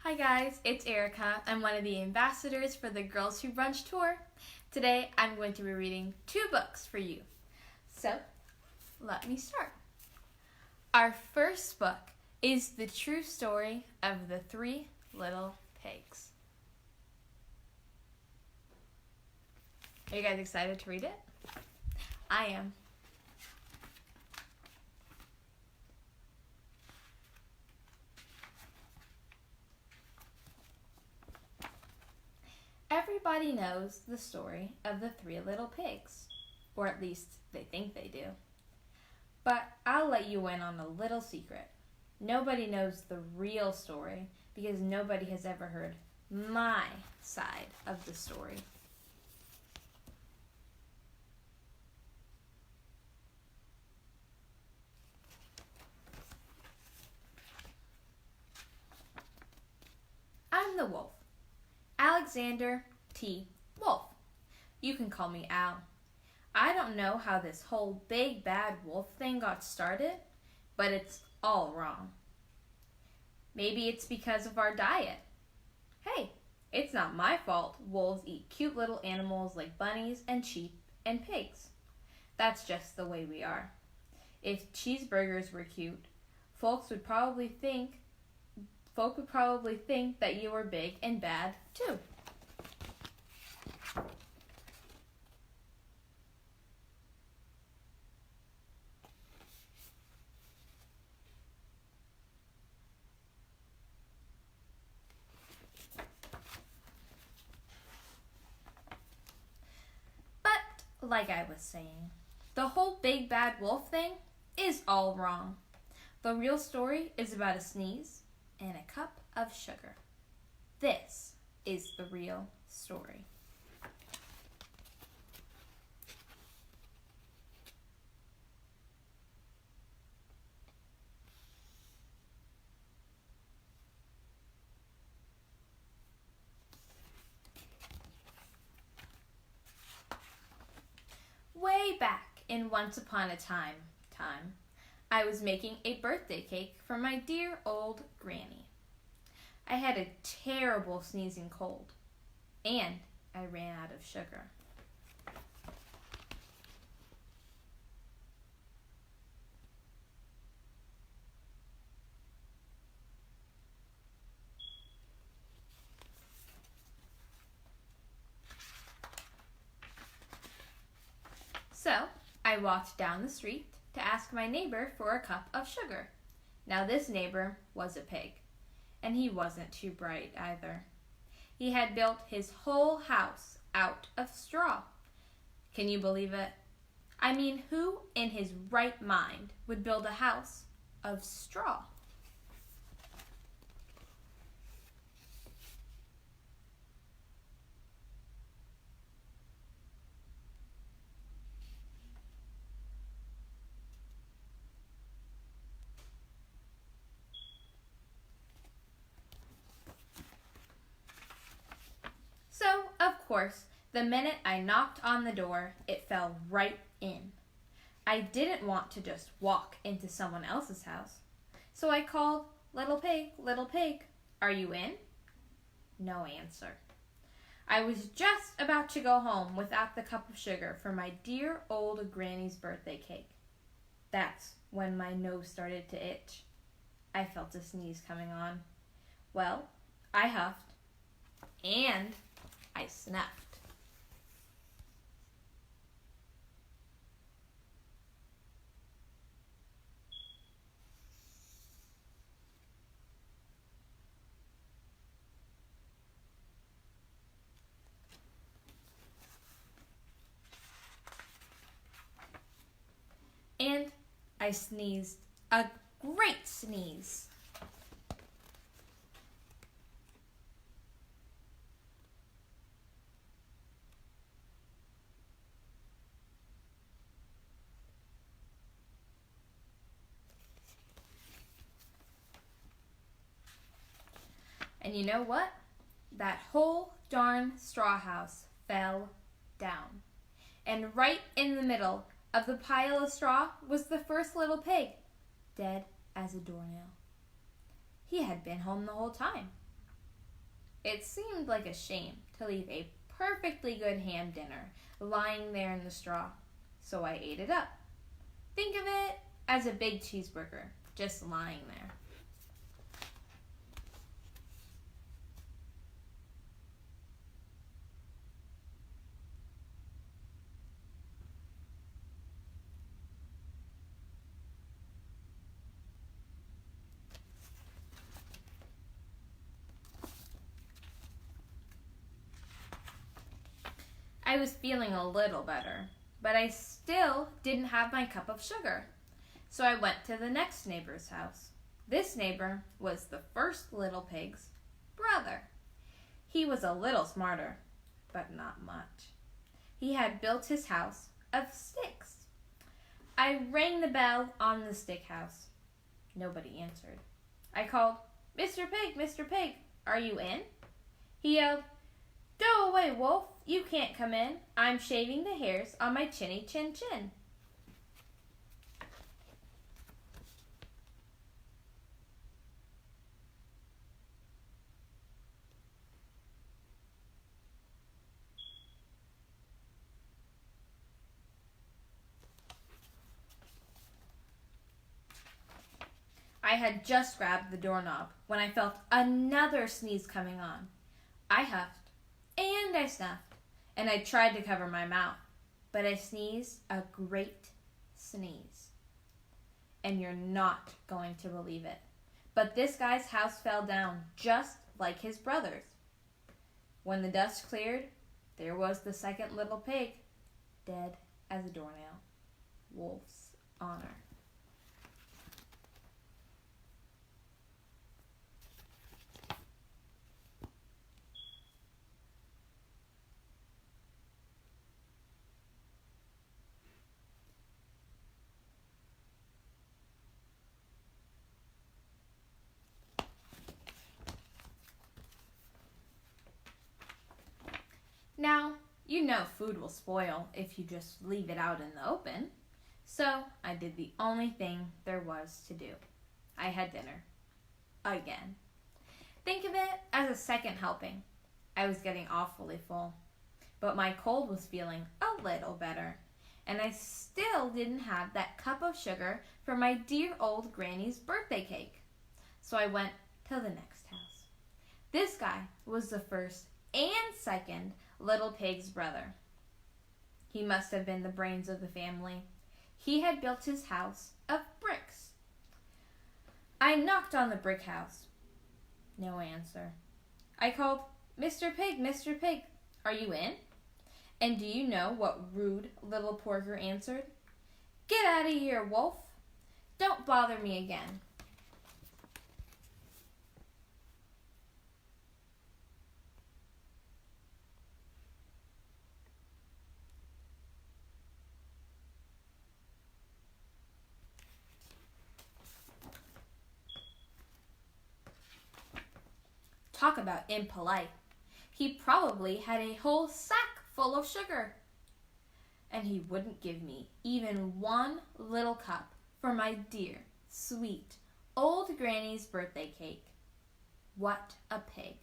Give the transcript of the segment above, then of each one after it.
Hi guys, it's Erica. I'm one of the ambassadors for the Girls Who Brunch Tour. Today I'm going to be reading 2 books for you. So, let me start. Our first book is The True Story of the 3 Little Pigs. Are you guys excited to read it? I am. Everybody knows the story of the 3 little pigs, or at least they think they do. But I'll let you in on a little secret. Nobody knows the real story because nobody has ever heard my side of the story. I'm the wolf. Alexander T. Wolf. You can call me Al. I don't know how this whole big bad wolf thing got started, but it's all wrong. Maybe it's because of our diet. Hey, it's not my fault wolves eat cute little animals like bunnies and sheep and pigs. That's just the way we are. If cheeseburgers were cute, folk would probably think that you were big and bad too. But, like I was saying, the whole big bad wolf thing is all wrong. The real story is about a sneeze and a cup of sugar. This is the real story. Way back in Once Upon a Time, I was making a birthday cake for my dear old granny. I had a terrible sneezing cold, and I ran out of sugar. So, I walked down the street to ask my neighbor for a cup of sugar. Now this neighbor was a pig, and he wasn't too bright either. He had built his whole house out of straw. Can you believe it? I mean, who in his right mind would build a house of straw? So, of course, the minute I knocked on the door, it fell right in. I didn't want to just walk into someone else's house. So I called, little pig, are you in? No answer. I was just about to go home without the cup of sugar for my dear old granny's birthday cake. That's when my nose started to itch. I felt a sneeze coming on. Well, I huffed and I snuffed. And I sneezed a great sneeze. And you know what? That whole darn straw house fell down. And right in the middle of the pile of straw was the first little pig, dead as a doornail. He had been home the whole time. It seemed like a shame to leave a perfectly good ham dinner lying there in the straw, so I ate it up. Think of it as a big cheeseburger just lying there. I was feeling a little better, but I still didn't have my cup of sugar. So I went to the next neighbor's house. This neighbor was the first little pig's brother. He was a little smarter, but not much. He had built his house of sticks. I rang the bell on the stick house. Nobody answered. I called, "Mr. Pig, Mr. Pig, are you in?" He yelled, "Go away, Wolf. You can't come in. I'm shaving the hairs on my chinny chin chin." I had just grabbed the doorknob when I felt another sneeze coming on. I huffed and I snuffed, and I tried to cover my mouth, but I sneezed a great sneeze. And you're not going to believe it, but this guy's house fell down just like his brother's. When the dust cleared, there was the second little pig, dead as a doornail. Wolf's honor. Now, you know food will spoil if you just leave it out in the open. So I did the only thing there was to do. I had dinner. Again. Think of it as a second helping. I was getting awfully full. But my cold was feeling a little better. And I still didn't have that cup of sugar for my dear old granny's birthday cake. So I went to the next house. This guy was the first and second little pig's brother. He must have been the brains of the family. He had built his house of bricks. I knocked on the brick house. No answer. I called, "Mr. Pig, Mr. Pig, are you in?" And do you know what rude little porker answered? "Get out of here, Wolf. Don't bother me again." Talk about impolite. He probably had a whole sack full of sugar. And he wouldn't give me even one little cup for my dear, sweet, old granny's birthday cake. What a pig.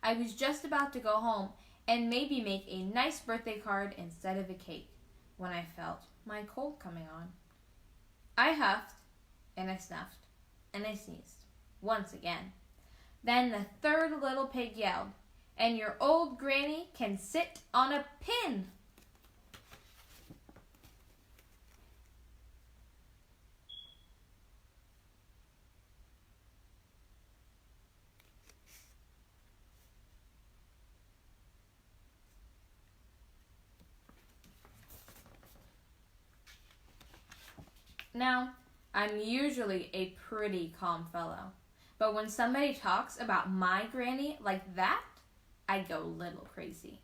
I was just about to go home and maybe make a nice birthday card instead of a cake when I felt my cold coming on. I huffed and I snuffed and I sneezed once again. Then the third little pig yelled, "And your old granny can sit on a pin." Now, I'm usually a pretty calm fellow, but when somebody talks about my granny like that, I go a little crazy.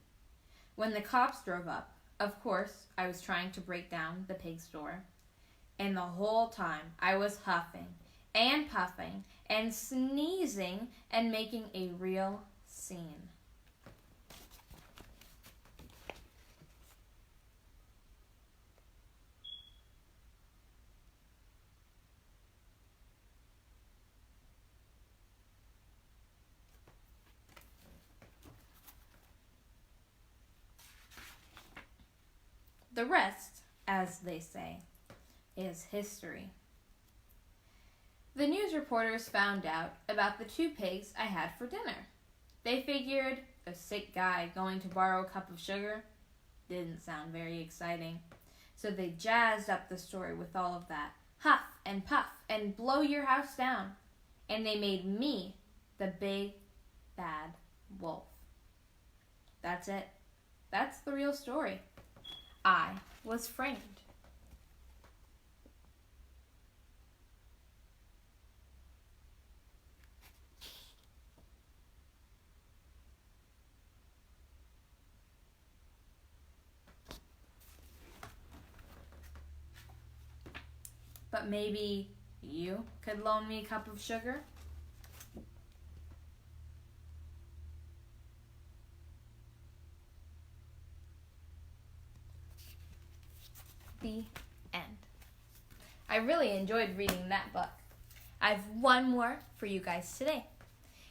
When the cops drove up, of course, I was trying to break down the pig's door, and the whole time I was huffing and puffing and sneezing and making a real scene. The rest, as they say, is history. The news reporters found out about the 2 pigs I had for dinner. They figured a sick guy going to borrow a cup of sugar didn't sound very exciting. So they jazzed up the story with all of that huff and puff and blow your house down. And they made me the big bad wolf. That's it. That's the real story. I was framed. But maybe you could loan me a cup of sugar? The end. I really enjoyed reading that book. I've one more for you guys today.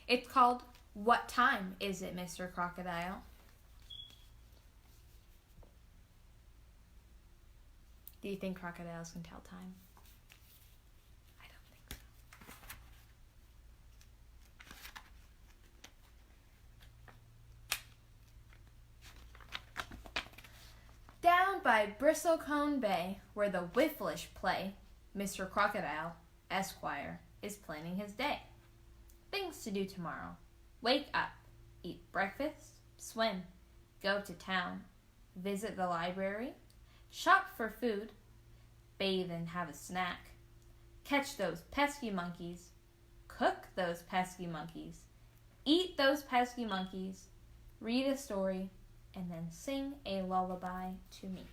It's called What Time Is It, Mr. Crocodile? Do you think crocodiles can tell time? I don't think so. Down by Bristlecone Bay, where the Whifflish play, Mr. Crocodile, Esquire, is planning his day. Things to do tomorrow. Wake up, eat breakfast, swim, go to town, visit the library, shop for food, bathe and have a snack, catch those pesky monkeys, cook those pesky monkeys, eat those pesky monkeys, read a story, and then sing a lullaby to me.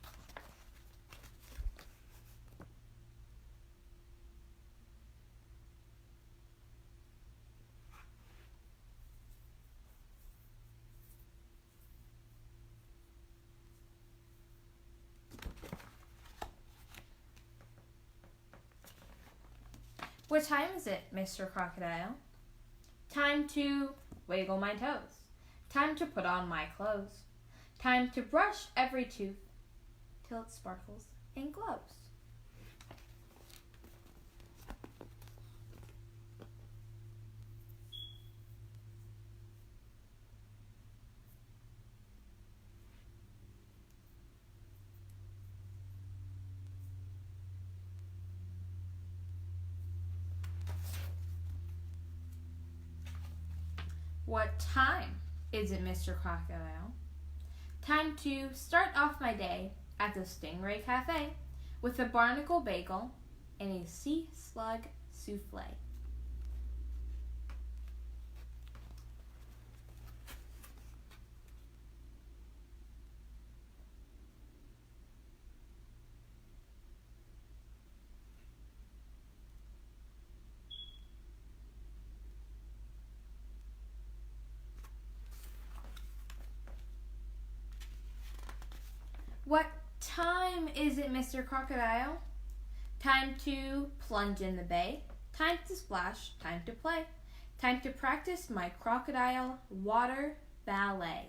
What time is it, Mr. Crocodile? Time to wiggle my toes. Time to put on my clothes. Time to brush every tooth till it sparkles and glows. What time is it, Mr. Crocodile? Time to start off my day at the Stingray Cafe with a barnacle bagel and a sea slug souffle. What time is it, Mr. Crocodile? Time to plunge in the bay. Time to splash. Time to play. Time to practice my crocodile water ballet.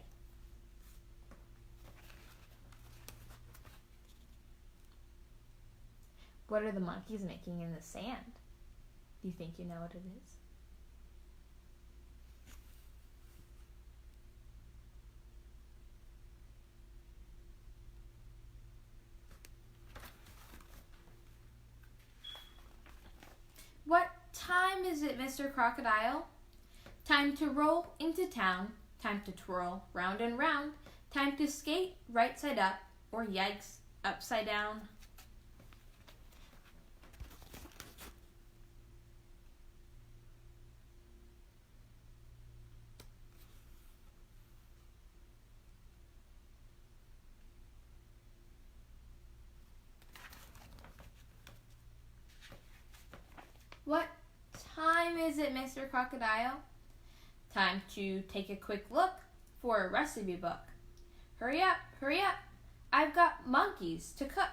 What are the monkeys making in the sand? Do you think you know what it is? What time is it, Mr. Crocodile? Time to roll into town. Time to twirl round and round. Time to skate right side up, or yikes, upside down. What time is it, Mr. Crocodile? Time to take a quick look for a recipe book. Hurry up, hurry up. I've got monkeys to cook.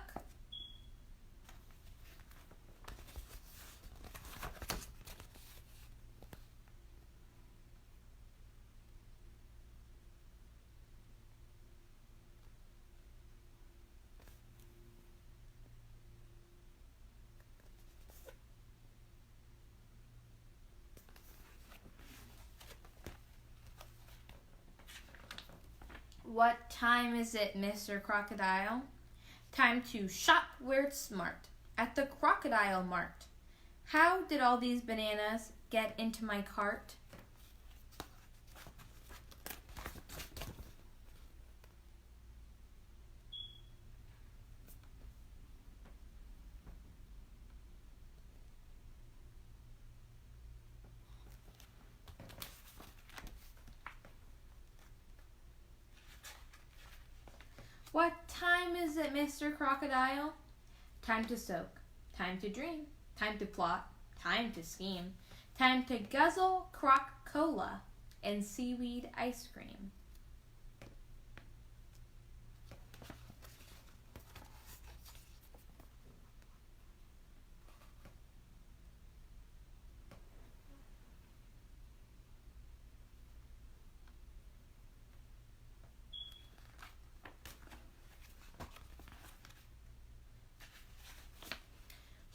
What time is it, Mr. Crocodile? Time to shop where it's smart, at the Crocodile Mart. How did all these bananas get into my cart? What time is it, Mr. Crocodile? Time to soak, time to dream, time to plot, time to scheme, time to guzzle croc-cola and seaweed ice cream.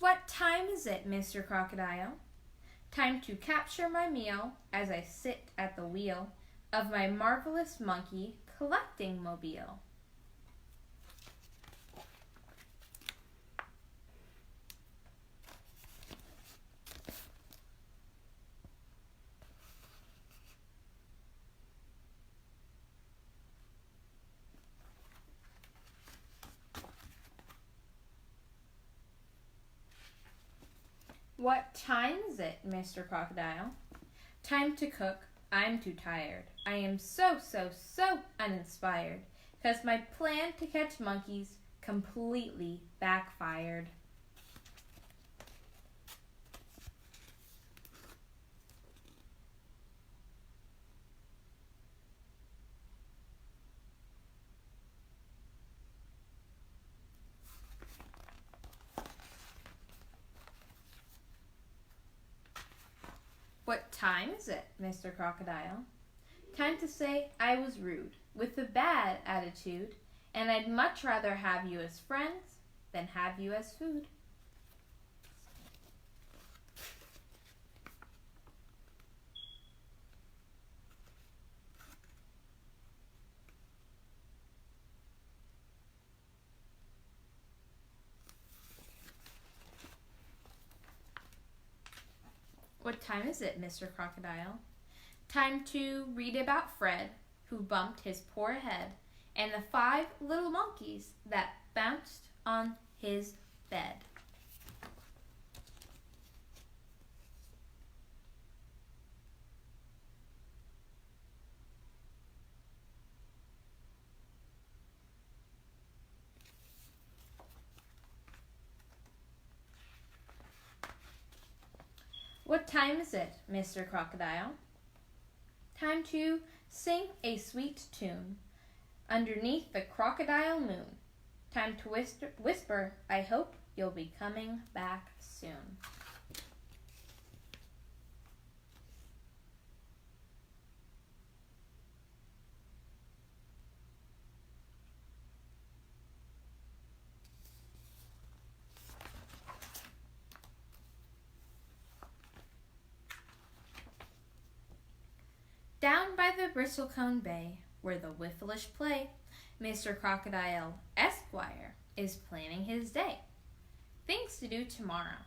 What time is it, Mr. Crocodile? Time to capture my meal as I sit at the wheel of my marvelous monkey collecting mobile. What time is it, Mr. Crocodile? Time to cook. I'm too tired. I am so uninspired, 'cause my plan to catch monkeys completely backfired. What time is it, Mr. Crocodile? Time to say I was rude, with a bad attitude, and I'd much rather have you as friends than have you as food. What time is it, Mr. Crocodile? Time to read about Fred, who bumped his poor head, and the 5 little monkeys that bounced on his bed. What time is it, Mr. Crocodile? Time to sing a sweet tune underneath the crocodile moon. Time to whisper, I hope you'll be coming back soon. Down by the Bristlecone Bay, where the Whifflish play, Mr. Crocodile, Esquire, is planning his day. Things to do tomorrow.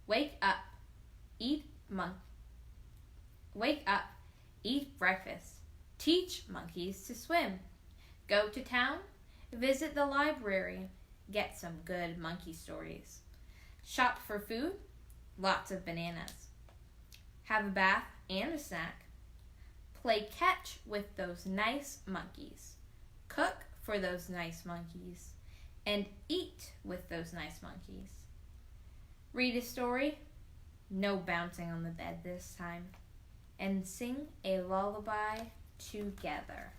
Wake up, eat breakfast, teach monkeys to swim, go to town, visit the library, get some good monkey stories, shop for food, lots of bananas, have a bath and a snack, play catch with those nice monkeys, cook for those nice monkeys, and eat with those nice monkeys. Read a story, no bouncing on the bed this time, and sing a lullaby together.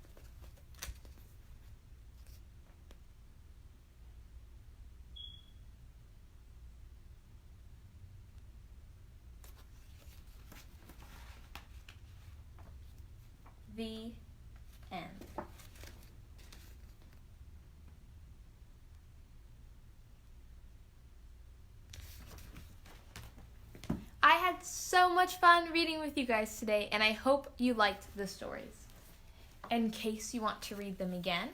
The end. I had so much fun reading with you guys today, and I hope you liked the stories. in case you want to read them again,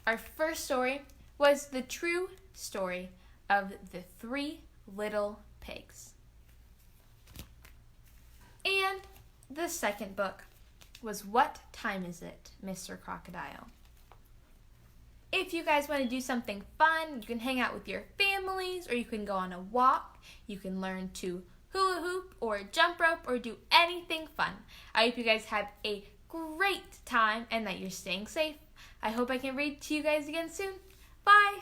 our first story was the true story of the 3 little pigs. And the second book was What Time Is It, Mr. Crocodile? If you guys want to do something fun, you can hang out with your families, or you can go on a walk. You can learn to hula hoop or jump rope or do anything fun. I hope you guys have a great time and that you're staying safe. I hope I can read to you guys again soon. Bye!